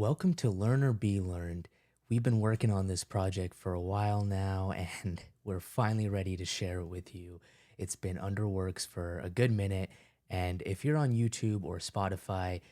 Welcome to Learn or Be Learned. We've been working on this project for a while now, and we're finally ready to share it with you. It's been under works for a good minute, and if you're on YouTube or Spotify,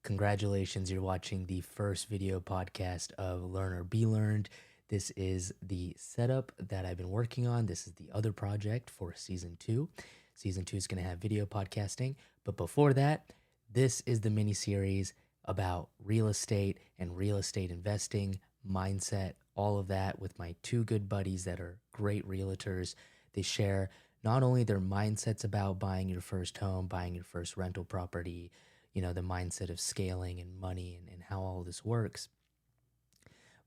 congratulations, you're watching the first video podcast of Learn or Be Learned. This is the setup that I've been working on. This is the other project for season 2. Season 2 is going to have video podcasting, but before that, this is the mini series about real estate and real estate investing, mindset, all of that with my two good buddies that are great realtors. They share not only their mindsets about buying your first home, buying your first rental property, the mindset of scaling and money and how all this works.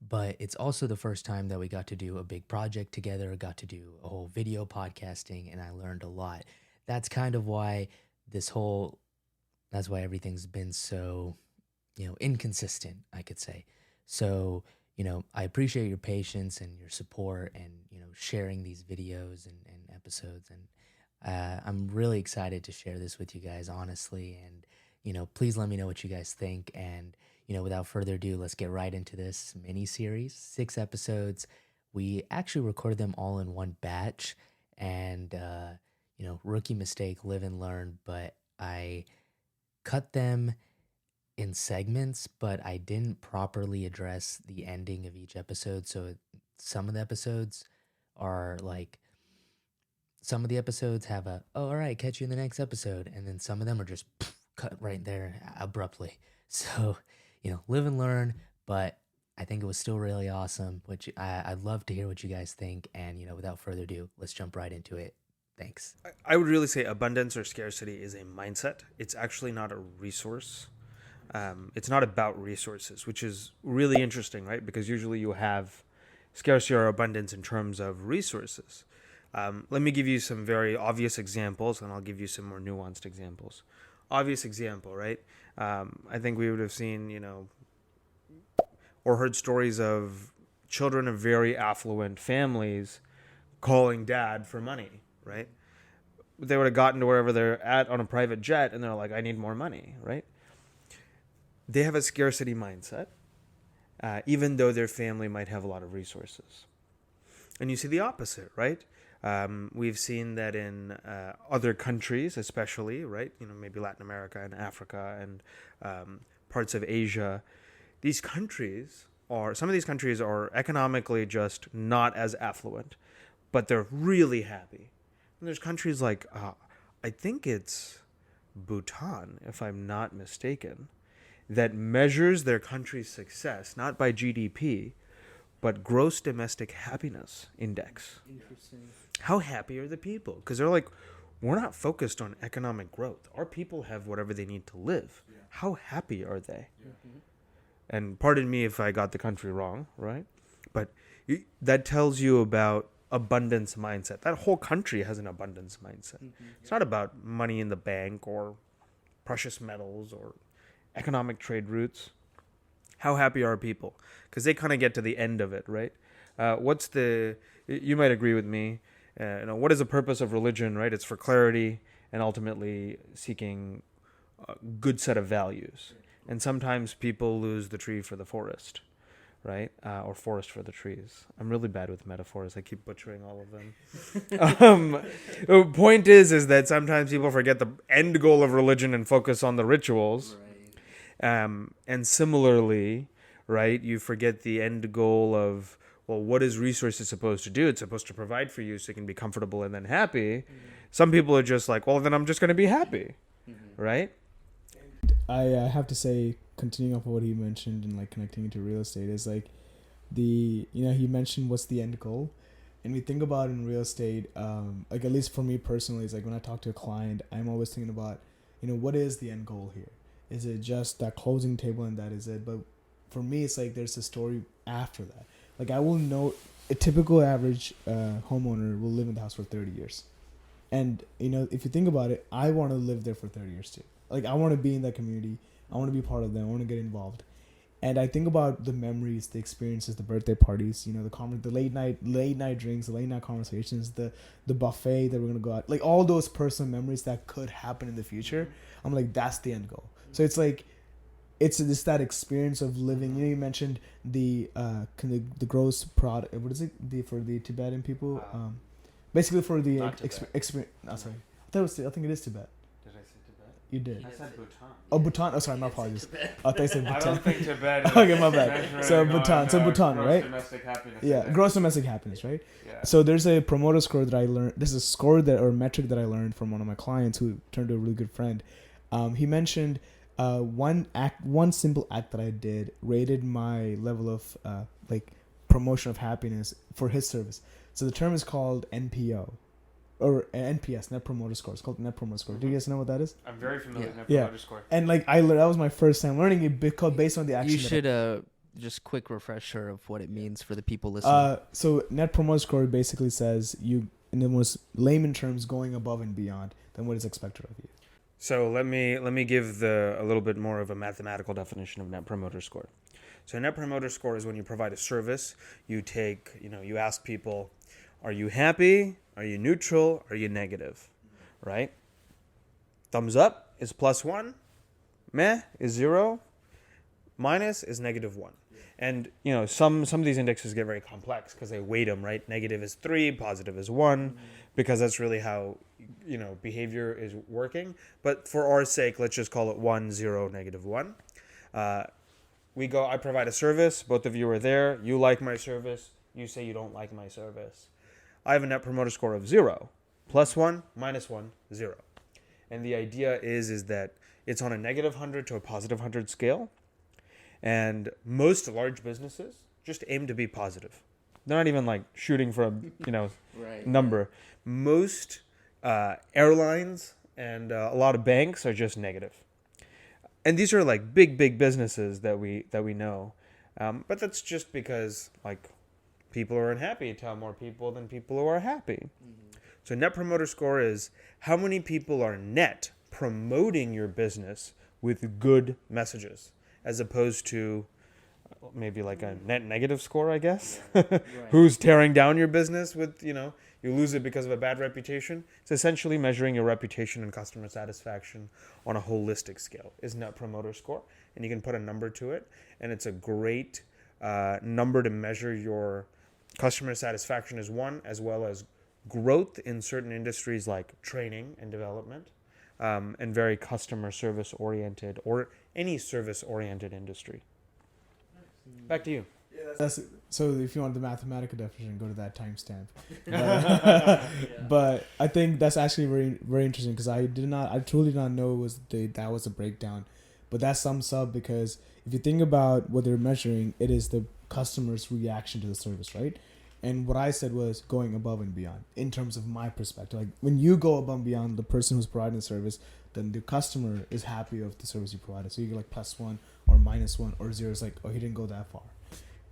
But it's also the first time that we got to do a big project together, got to do a whole video podcasting, and I learned a lot. That's kind of why that's why everything's been so inconsistent, I could say. So, I appreciate your patience and your support and, sharing these videos and episodes. And I'm really excited to share this with you guys, honestly. And, please let me know what you guys think. And, without further ado, let's get right into this mini series, 6 episodes. We actually recorded them all in one batch and, rookie mistake, live and learn, but I cut them in segments, but I didn't properly address the ending of each episode. So some of the episodes have all right, catch you in the next episode. And then some of them are just cut right there abruptly. So, live and learn, but I think it was still really awesome, which I'd love to hear what you guys think. And, without further ado, let's jump right into it. Thanks. I would really say abundance or scarcity is a mindset. It's actually not a resource. It's not about resources, which is really interesting, right? Because usually you have scarcity or abundance in terms of resources. Let me give you some very obvious examples, and I'll give you some more nuanced examples. Obvious example, right? I think we would have seen, or heard stories of children of very affluent families calling dad for money, right? They would have gotten to wherever they're at on a private jet, and they're like, I need more money, right? They have a scarcity mindset, even though their family might have a lot of resources. And you see the opposite, right? We've seen that in other countries, especially, right? Maybe Latin America and Africa and parts of Asia. Some of these countries are economically just not as affluent, but they're really happy. And there's countries like, I think it's Bhutan, if I'm not mistaken, that measures their country's success not by GDP, but gross domestic happiness index. Interesting. How happy are the people? Because they're like, we're not focused on economic growth. Our people have whatever they need to live. Yeah. How happy are they? Yeah. Mm-hmm. And pardon me if I got the country wrong, right? But that tells you about abundance mindset. That whole country has an abundance mindset. Mm-hmm. It's not about money in the bank or precious metals or economic trade routes. How happy are people? Because they kind of get to the end of it, right? You might agree with me, what is the purpose of religion, right? It's for clarity and ultimately seeking a good set of values. And sometimes people lose the tree for the forest, right? Or forest for the trees. I'm really bad with metaphors. I keep butchering all of them. The point is that sometimes people forget the end goal of religion and focus on the rituals. Right. And similarly, right, you forget the end goal of, what is resources supposed to do? It's supposed to provide for you so you can be comfortable and then happy. Mm-hmm. Some people are just like, then I'm just going to be happy, right? I have to say, continuing off of what he mentioned and connecting it to real estate is he mentioned what's the end goal, and we think about in real estate, at least for me personally, it's when I talk to a client, I'm always thinking about, what is the end goal here? Is it just that closing table and that is it? But for me, it's there's a story after that. I will know a typical average homeowner will live in the house for 30 years. And, if you think about it, I want to live there for 30 years too. I want to be in that community. I want to be part of them. I want to get involved. And I think about the memories, the experiences, the birthday parties, the late night drinks, the late night conversations, the buffet that we're going to go out. All those personal memories that could happen in the future. I'm that's the end goal. So it's it's just that experience of living. You mentioned the gross product. What is it? For the Tibetan people, basically for the experience. No, sorry. I think it is Tibet. Did I say Tibet? You did. I said Bhutan. Oh, Bhutan. Oh, sorry, my apologies. I thought you said Bhutan. I don't think Tibet. Okay, my bad. So Bhutan. So Bhutan, right? Domestic happiness. Yeah, gross domestic happiness, right? Yeah. So there's a promoter score that I learned. This is a score or metric that I learned from one of my clients who turned to a really good friend. He mentioned one simple act that I did rated my level of promotion of happiness for his service. So the term is called NPO. Or NPS, Net Promoter Score. It's called Net Promoter Score. Do you guys know what that is? I'm very familiar with Net Promoter Score. And that was my first time learning it because based on the action. You should just quick refresher of what it means for the people listening. So Net Promoter Score basically says you, in the most layman terms, going above and beyond than what is expected of you. So let me give a little bit more of a mathematical definition of Net Promoter Score. So Net Promoter Score is when you provide a service, you ask people, are you happy? Are you neutral? Are you negative? Right? Thumbs up is +1. Meh is 0. Minus is -1. And, some of these indexes get very complex because they weight them, right? Negative is 3, positive is 1, because that's really how, behavior is working. But for our sake, let's just call it 1, 0, -1. I provide a service. Both of you are there. You like my service. You say you don't like my service. I have a Net Promoter Score of 0. +1, -1, 0. And the idea is that it's on a -100 to a +100 scale. And most large businesses just aim to be positive. They're not even shooting for a right, number. Most airlines and a lot of banks are just negative. And these are big businesses that we know. But that's just because people who are unhappy tell more people than people who are happy. Mm-hmm. So Net Promoter Score is how many people are net promoting your business with good messages, as opposed to maybe a net negative score, I guess. Right. Who's tearing down your business with, you lose it because of a bad reputation. It's essentially measuring your reputation and customer satisfaction on a holistic scale is Net Promoter Score. And you can put a number to it. And it's a great number to measure your customer satisfaction is one, as well as growth in certain industries like training and development, and very customer service oriented or any service oriented industry. Back to you. So if you want the mathematical definition, go to that timestamp. But I think that's actually very, very interesting because I truly did not know that was a breakdown. But that sums up because if you think about what they're measuring, it is the customer's reaction to the service, right? And what I said was going above and beyond in terms of my perspective. When you go above and beyond the person who's providing the service, then the customer is happy with the service you provided. So you get +1 or -1 or 0 is he didn't go that far.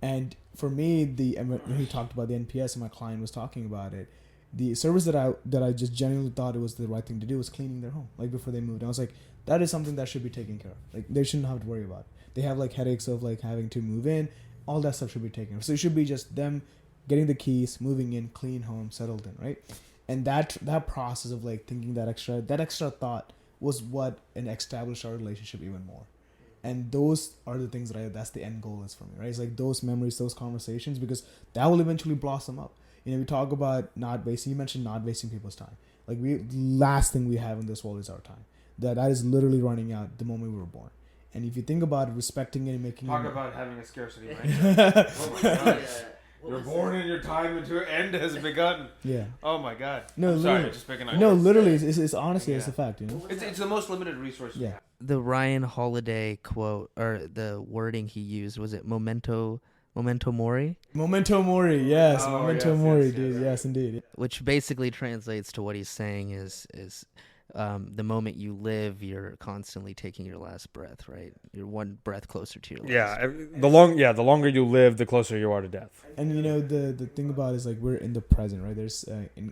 And for me, when he talked about the NPS and my client was talking about it, the service that I just genuinely thought it was the right thing to do was cleaning their home before they moved. And I was like, that is something that should be taken care of. They shouldn't have to worry about it. They have headaches of having to move in. All that stuff should be taken care of. So it should be just them getting the keys, moving in, clean home, settled in, right? And that process of thinking that extra thought was what established our relationship even more. And those are the things that's the end goal is for me, right? It's those memories, those conversations, because that will eventually blossom up. We talk about not wasting. You mentioned not wasting people's time. Last thing we have in this world is our time. That is literally running out the moment we were born. And if you think about it, respecting it and making about having a scarcity mindset. Oh my God. You're born and your time into an end has begun. Yeah. Oh my God. No, I'm sorry, just picking on you. No, literally, it's honestly, it's a fact. It's the most limited resource we have. The Ryan Holiday quote, or the wording he used, was it memento mori? Memento mori, yes. Memento mori, dude. Yes, indeed. Which basically translates to what he's saying is the moment you live, you're constantly taking your last breath, right? You're one breath closer to your last. The longer you live, the closer you are to death. And the thing about it is we're in the present, right? There's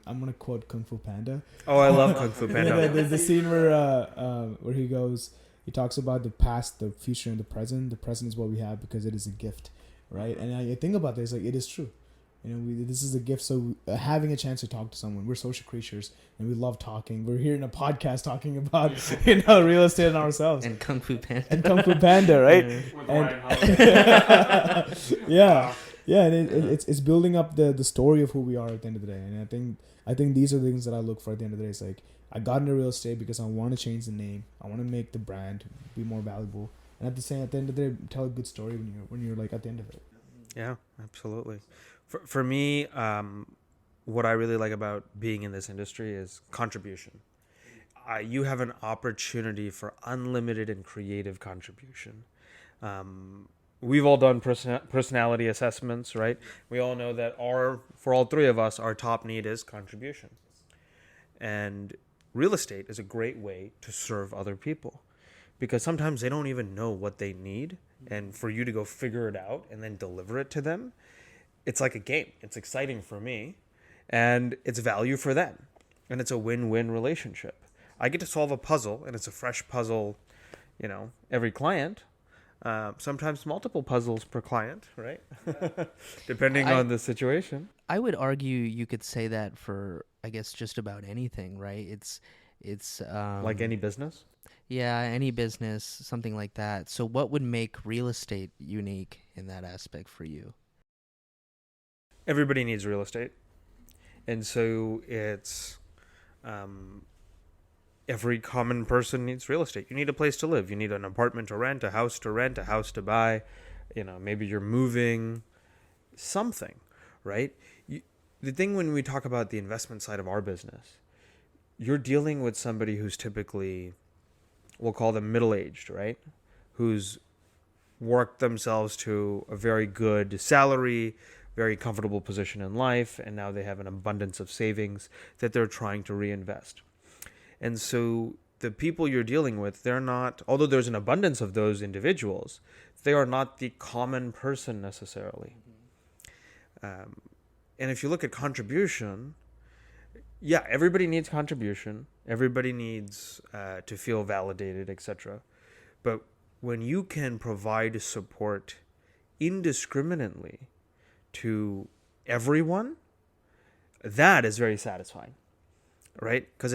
I'm gonna quote Kung Fu Panda. Oh, I love Kung Fu Panda. There's the scene where he talks about the past, the future, and the present. The present is what we have because it is a gift, right? And I think about this, it is true. This is a gift. So having a chance to talk to someone, we're social creatures and we love talking. We're here in a podcast talking about real estate and ourselves and Kung Fu Panda right? Yeah. And it's building up the story of who we are at the end of the day. And I think these are the things that I look for at the end of the day. It's like I got into real estate because I want to change the name. I want to make the brand be more valuable. And at the end of the day, tell a good story when you're like at the end of it. Yeah, absolutely. For me, what I really like about being in this industry is contribution. You have an opportunity for unlimited and creative contribution. We've all done personality assessments, right? We all know that for all three of us, our top need is contribution. And real estate is a great way to serve other people, because sometimes they don't even know what they need. And for you to go figure it out and then deliver it to them, it's like a game. It's exciting for me, and it's value for them. And it's a win-win relationship. I get to solve a puzzle, and it's a fresh puzzle, every client. Sometimes multiple puzzles per client, right? Depending on the situation. I would argue you could say that for, I guess, just about anything, right? It's like any business? Yeah, any business, something like that. So what would make real estate unique in that aspect for you? Everybody needs real estate. And so it's every common person needs real estate. You need a place to live. You need an apartment to rent, a house to buy. Maybe you're moving, something, right? The thing when we talk about the investment side of our business, you're dealing with somebody who's typically, we'll call them middle-aged, right? Who's worked themselves to a very good salary, very comfortable position in life, and now they have an abundance of savings that they're trying to reinvest. And so the people you're dealing with, they're not, although there's an abundance of those individuals, they are not the common person necessarily. And if you look at contribution, yeah, everybody needs contribution. Everybody needs to feel validated, etc. But when you can provide support indiscriminately to everyone, that is very satisfying, right? Because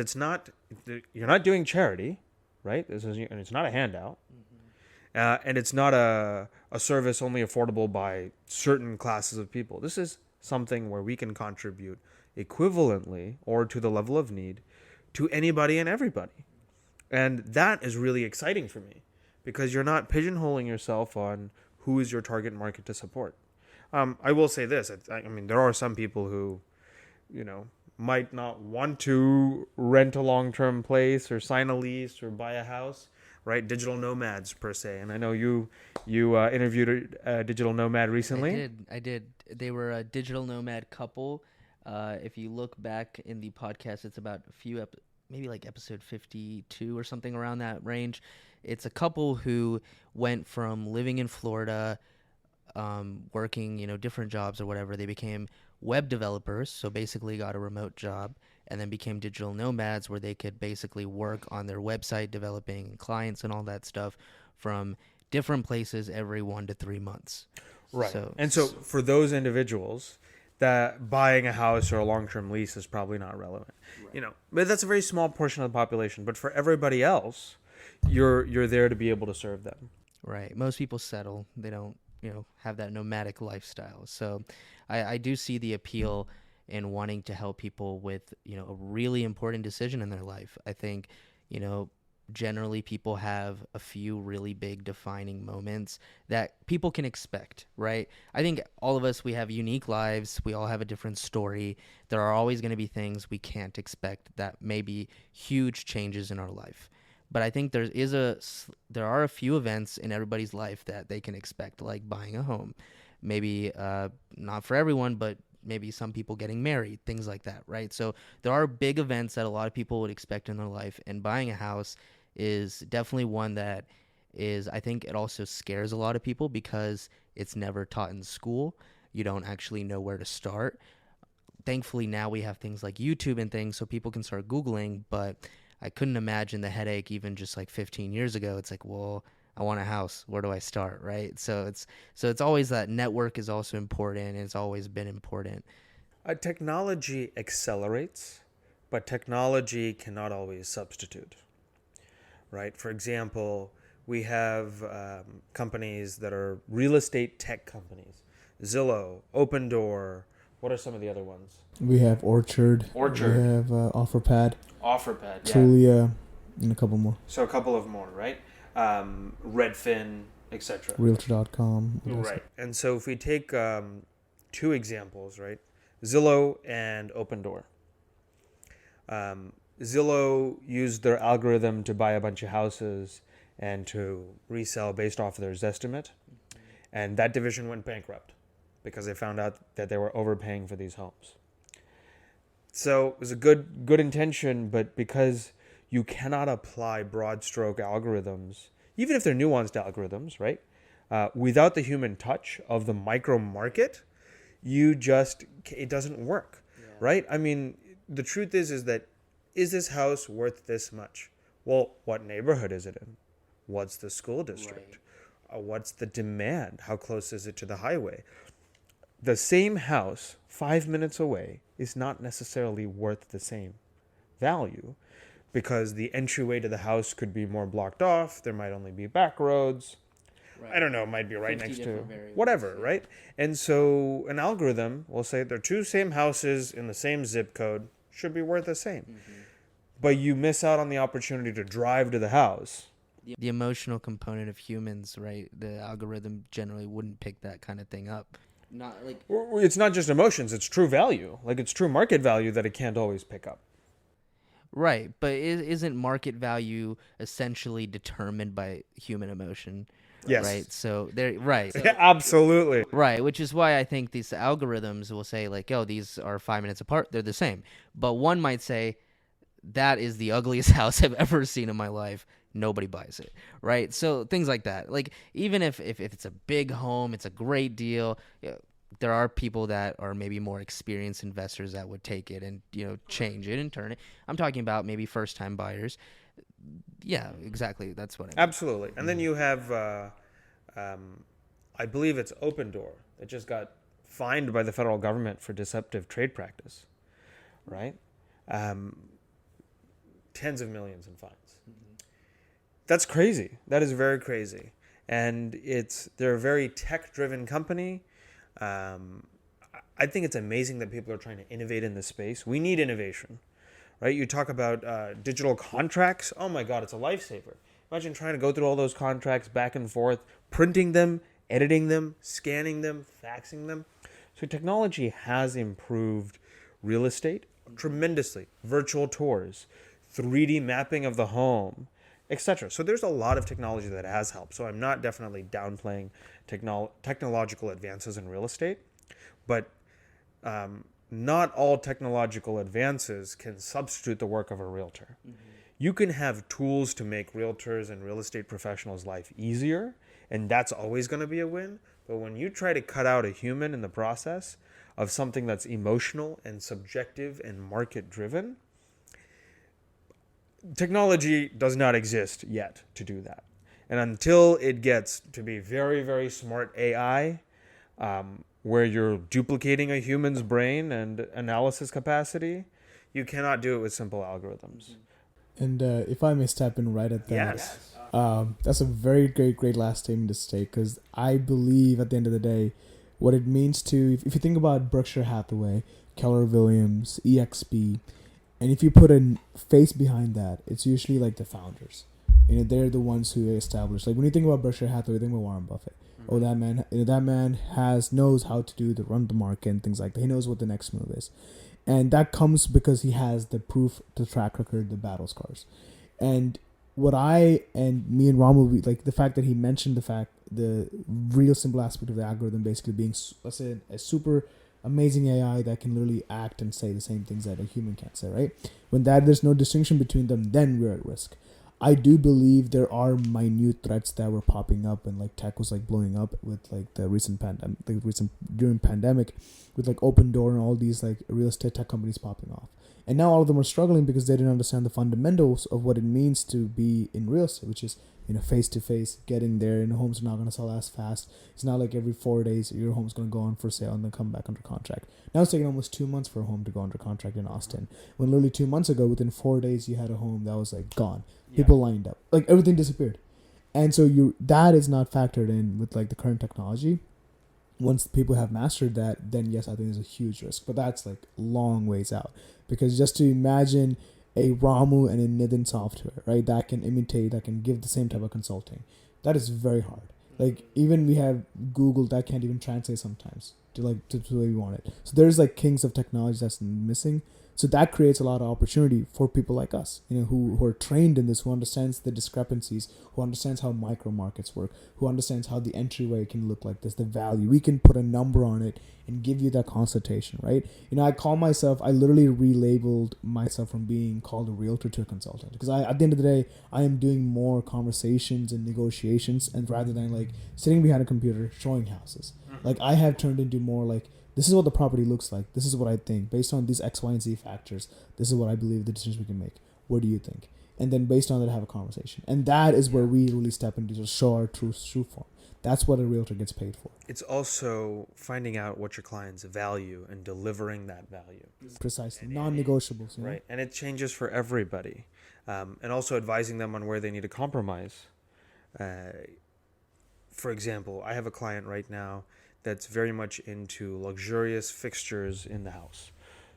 you're not doing charity, right? And it's not a handout. And it's not a service only affordable by certain classes of people. This is something where we can contribute equivalently or to the level of need to anybody and everybody. And that is really exciting for me, because you're not pigeonholing yourself on who is your target market to support. I will say this. I mean, there are some people who, might not want to rent a long-term place or sign a lease or buy a house, right? Digital nomads per se. And I know you interviewed a digital nomad recently. I did. They were a digital nomad couple. If you look back in the podcast, it's about maybe like episode 52 or something around that range. It's a couple who went from living in Florida, working, different jobs or whatever. They became web developers, so basically got a remote job, and then became digital nomads where they could basically work on their website, developing clients and all that stuff from different places every 1 to 3 months. Right. So for those individuals, that buying a house or a long-term lease is probably not relevant. Right. But that's a very small portion of the population. But for everybody else, you're there to be able to serve them. Right. Most people settle. They don't, have that nomadic lifestyle. So I do see the appeal in wanting to help people with, a really important decision in their life. I think, generally people have a few really big defining moments that people can expect, right? I think all of us, we have unique lives. We all have a different story. There are always going to be things we can't expect that may be huge changes in our life. But I think there are a few events in everybody's life that they can expect, like buying a home. Maybe not for everyone, but maybe some people getting married, things like that, right? So there are big events that a lot of people would expect in their life, and buying a house is definitely one that is, I think it also scares a lot of people because it's never taught in school. You don't actually know where to start. Thankfully, now we have things like YouTube and things so people can start Googling, but I couldn't imagine the headache even just like 15 years ago. It's like, well, I want a house. Where do I start, right? So it's always that network is also important, and it's always been important. Technology accelerates, but technology cannot always substitute, right? For example, we have companies that are real estate tech companies. Zillow, Open Door. What are some of the other ones? We have Orchard. We have OfferPad. OfferPad, yeah. Trulia, and a couple more. So a couple of more, right? Redfin, etc. Realtor.com. Right. And so if we take two examples, right? Zillow and Open Door. Zillow used their algorithm to buy a bunch of houses and to resell based off of their Zestimate. And that division went bankrupt because they found out that they were overpaying for these homes. So it was a good intention, but because you cannot apply broad stroke algorithms, even if they're nuanced algorithms, right? Without the human touch of the micro market, it doesn't work, right? I mean, the truth is that, is this house worth this much? Well, what neighborhood is it in? What's the school district? Right. What's the demand? How close is it to the highway? The same house 5 minutes away is not necessarily worth the same value because the entryway to the house could be more blocked off. There might only be back roads. Right. I don't know, it might be right next to whatever, yeah. Right? And so an algorithm will say there are two same houses in the same zip code, should be worth the same. Mm-hmm. But you miss out on the opportunity to drive to the house. The emotional component of humans, right? The algorithm generally wouldn't pick that kind of thing up. Not like it's not just emotions, it's true value. Like it's true market value that it can't always pick up. Right, but isn't market value essentially determined by human emotion? Yes. Right. So they're right. So, yeah, absolutely. Right. Which is why I think these algorithms will say like, oh, these are 5 minutes apart. They're the same. But one might say that is the ugliest house I've ever seen in my life. Nobody buys it. Right. So things like that. Like even if it's a big home, it's a great deal. There are people that are maybe more experienced investors that would take it and, change it and turn it. I'm talking about maybe first time buyers. Yeah, exactly. That's what I mean. Absolutely. And then you have, I believe it's Open Door that just got fined by the federal government for deceptive trade practice, right? Tens of millions in fines. Mm-hmm. That's crazy. That is very crazy. And they're a very tech-driven company. I think it's amazing that people are trying to innovate in this space. We need innovation. Right? You talk about digital contracts. Oh my God, it's a lifesaver. Imagine trying to go through all those contracts back and forth, printing them, editing them, scanning them, faxing them. So technology has improved real estate tremendously. Virtual tours, 3D mapping of the home, etc. So there's a lot of technology that has helped. So I'm not definitely downplaying technological advances in real estate, but not all technological advances can substitute the work of a realtor. Mm-hmm. You can have tools to make realtors and real estate professionals' life easier, and that's always going to be a win. But when you try to cut out a human in the process of something that's emotional and subjective and market-driven, technology does not exist yet to do that. And until it gets to be very, very smart AI, where you're duplicating a human's brain and analysis capacity, you cannot do it with simple algorithms. And if I may step in right at that, yes. That's a very great last statement to say, because I believe at the end of the day, what it means to, if you think about Berkshire Hathaway, Keller Williams, EXP, and if you put a face behind that, it's usually like the founders. They're the ones who established. Like when you think about Berkshire Hathaway, think about Warren Buffett. Oh, that man knows how to run the market and things like that. He knows what the next move is, and that comes because he has the proof, the track record, the battle scars. And me and Ramu, like the fact that he mentioned the real simple aspect of the algorithm basically being, let's say, a super amazing AI that can literally act and say the same things that a human can't say, right? When there's no distinction between them, then we're at risk. I do believe there are minute threats that were popping up and like tech was like blowing up with like the recent during pandemic with like Open Door and all these like real estate tech companies popping off. And now all of them are struggling because they didn't understand the fundamentals of what it means to be in real estate, which is, face to face, getting there, and homes are not going to sell as fast. It's not like every 4 days your home's going to go on for sale and then come back under contract. Now it's taking almost 2 months for a home to go under contract in Austin. When literally 2 months ago, within 4 days, you had a home that was like gone. People lined up, like everything disappeared. And so that is not factored in with like the current technology. Once people have mastered that, then yes, I think there's a huge risk. But that's like long ways out. Because just to imagine a Ramu and a Nithin software, right, that can imitate, that can give the same type of consulting, that is very hard. Like even we have Google that can't even translate sometimes to the way we want it. So there's like kings of technology that's missing. So that creates a lot of opportunity for people like us, who are trained in this, who understands the discrepancies, who understands how micro markets work, who understands how the entryway can look like this, the value. We can put a number on it and give you that consultation, right? I literally relabeled myself from being called a realtor to a consultant, because at the end of the day, I am doing more conversations and negotiations, and rather than like sitting behind a computer showing houses, like I have turned into more like, this is what the property looks like. This is what I think. Based on these X, Y, and Z factors, this is what I believe the decisions we can make. What do you think? And then based on that, have a conversation. And that is where we really step into to show our true form. That's what a realtor gets paid for. It's also finding out what your clients value and delivering that value. Precisely. Non-negotiables. Right. And it changes for everybody. And also advising them on where they need to compromise. For example, I have a client right now that's very much into luxurious fixtures in the house.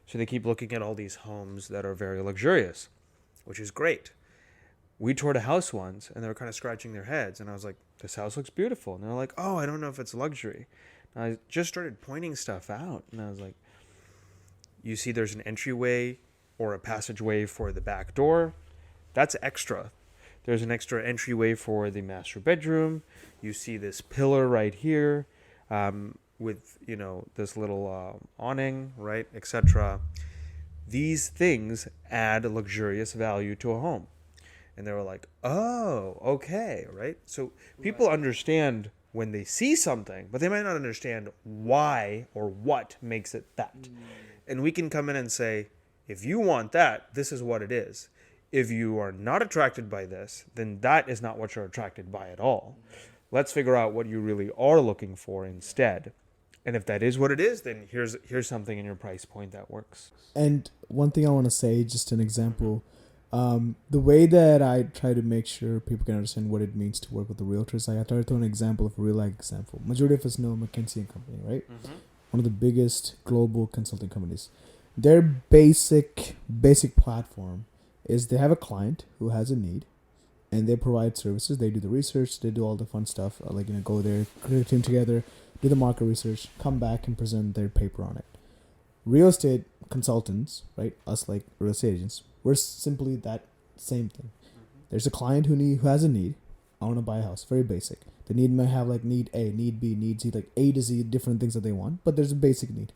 So they keep looking at all these homes that are very luxurious, which is great. We toured a house once and they were kind of scratching their heads. And I was like, this house looks beautiful. And they're like, oh, I don't know if it's luxury. And I just started pointing stuff out. And I was like, you see there's an entryway or a passageway for the back door. That's extra. There's an extra entryway for the master bedroom. You see this pillar right here. With this little awning, right, etc. These things add luxurious value to a home, and they were like, "Oh, okay, right." So people understand when they see something, but they might not understand why or what makes it that. And we can come in and say, "If you want that, this is what it is. If you are not attracted by this, then that is not what you're attracted by at all. Let's figure out what you really are looking for instead. And if that is what it is, then here's something in your price point that works." And one thing I want to say, just an example, the way that I try to make sure people can understand what it means to work with the realtors, I try to throw an example of a real life example. Majority of us know McKinsey & Company, right? Mm-hmm. One of the biggest global consulting companies. Their basic platform is they have a client who has a need, and they provide services. They do the research. They do all the fun stuff, go there, create a team together, do the market research, come back and present their paper on it. Real estate consultants, right, us like real estate agents, we're simply that same thing. Mm-hmm. There's a client who has a need. I want to buy a house. Very basic. The need might have like need A, need B, need C, like A to Z, different things that they want, but there's a basic need.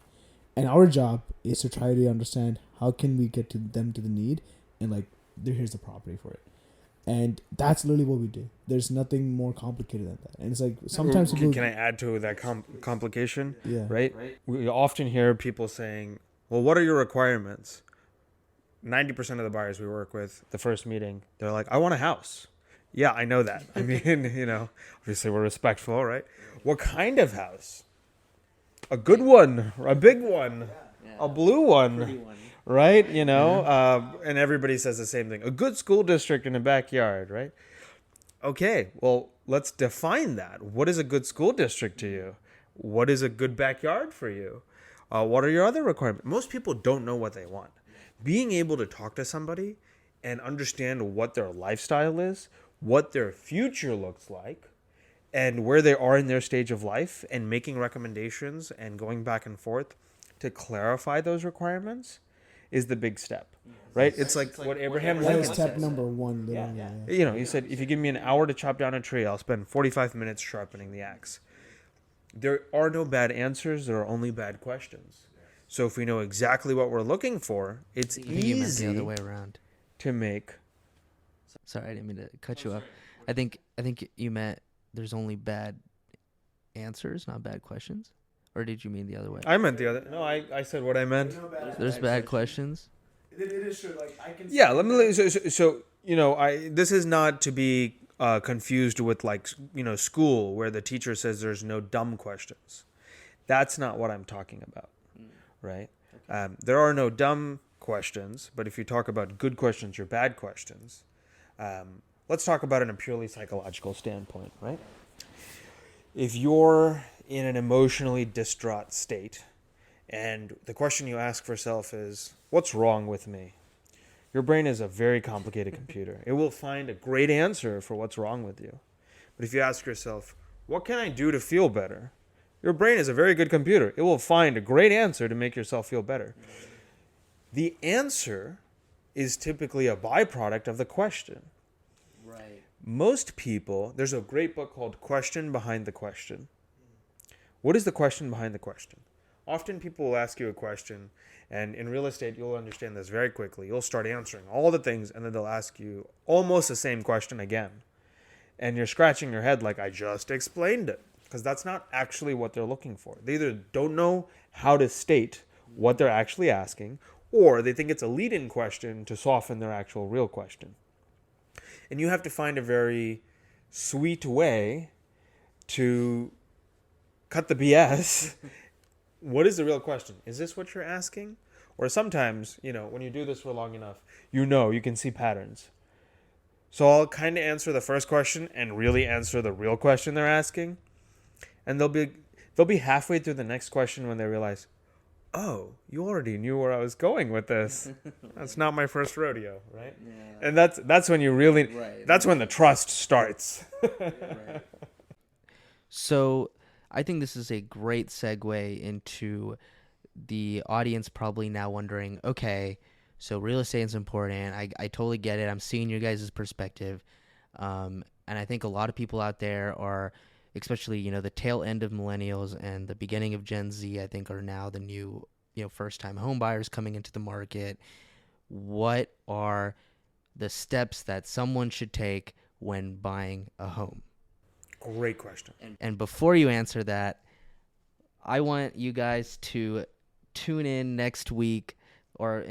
And our job is to try to understand how can we get to them to the need, and here's the property for it. And that's literally what we do. There's nothing more complicated than that. And it's like sometimes can I add to that complication? Yeah. Right? We often hear people saying, well, what are your requirements? 90% of the buyers we work with, the first meeting, they're like, I want a house. Yeah, I know that. I mean, obviously we're respectful, right? What kind of house? A good one, or a big one, a blue one. Right? And everybody says the same thing. A good school district in the backyard, right? Okay, well, let's define that. What is a good school district to you? What is a good backyard for you? What are your other requirements? Most people don't know what they want. Being able to talk to somebody and understand what their lifestyle is, what their future looks like, and where they are in their stage of life, and making recommendations and going back and forth to clarify those requirements is the big step, right? It's like what Abraham Lincoln said. Step number one. He said, if you give me an hour to chop down a tree, I'll spend 45 minutes sharpening the axe. There are no bad answers. There are only bad questions. So if we know exactly what we're looking for, it's easy the other way around to make. Sorry, I didn't mean to cut you off. I think you meant there's only bad answers, not bad questions. Or did you mean the other way? I meant the other. No, I said what I meant. There's bad questions. It is true. Like I can. Yeah, let me. So this is not to be confused with school where the teacher says there's no dumb questions. That's not what I'm talking about, right? Okay. There are no dumb questions, but if you talk about good questions or bad questions, let's talk about it in a purely psychological standpoint, right? If you're in an emotionally distraught state, and the question you ask for yourself is, what's wrong with me? Your brain is a very complicated computer. It will find a great answer for what's wrong with you. But if you ask yourself, what can I do to feel better? Your brain is a very good computer. It will find a great answer to make yourself feel better. The answer is typically a byproduct of the question. Right. Most people, there's a great book called Question Behind the Question. What is the question behind the question? Often people will ask you a question, and in real estate, you'll understand this very quickly. You'll start answering all the things, and then they'll ask you almost the same question again. And you're scratching your head like, I just explained it. Because that's not actually what they're looking for. They either don't know how to state what they're actually asking, or they think it's a lead-in question to soften their actual real question. And you have to find a very sweet way to cut the BS. What is the real question? Is this what you're asking? Or sometimes, when you do this for long enough, you can see patterns. So I'll kind of answer the first question and really answer the real question they're asking. And they'll be halfway through the next question when they realize, oh, you already knew where I was going with this. That's not my first rodeo, right? Yeah. And that's when you really, that's when the trust starts. Right. So I think this is a great segue into the audience probably now wondering, okay, so real estate is important. I totally get it. I'm seeing your guys' perspective. And I think a lot of people out there are, especially, the tail end of millennials and the beginning of Gen Z, I think are now the new, first-time home buyers coming into the market. What are the steps that someone should take when buying a home? Great question. And before you answer that, I want you guys to tune in next week I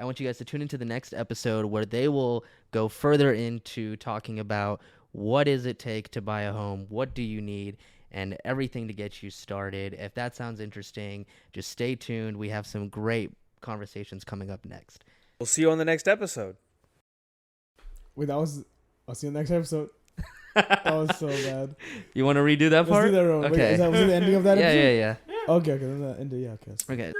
want you guys to tune into the next episode where they will go further into talking about what does it take to buy a home, what do you need, and everything to get you started. If that sounds interesting, just stay tuned. We have some great conversations coming up next. We'll see you on the next episode. Wait, I'll see you in the next episode. That was so bad. You want to redo that part? Let's do that wrong. Okay. Wait, was that the ending of that episode? Yeah. Okay, then the end. Yeah, okay. Okay.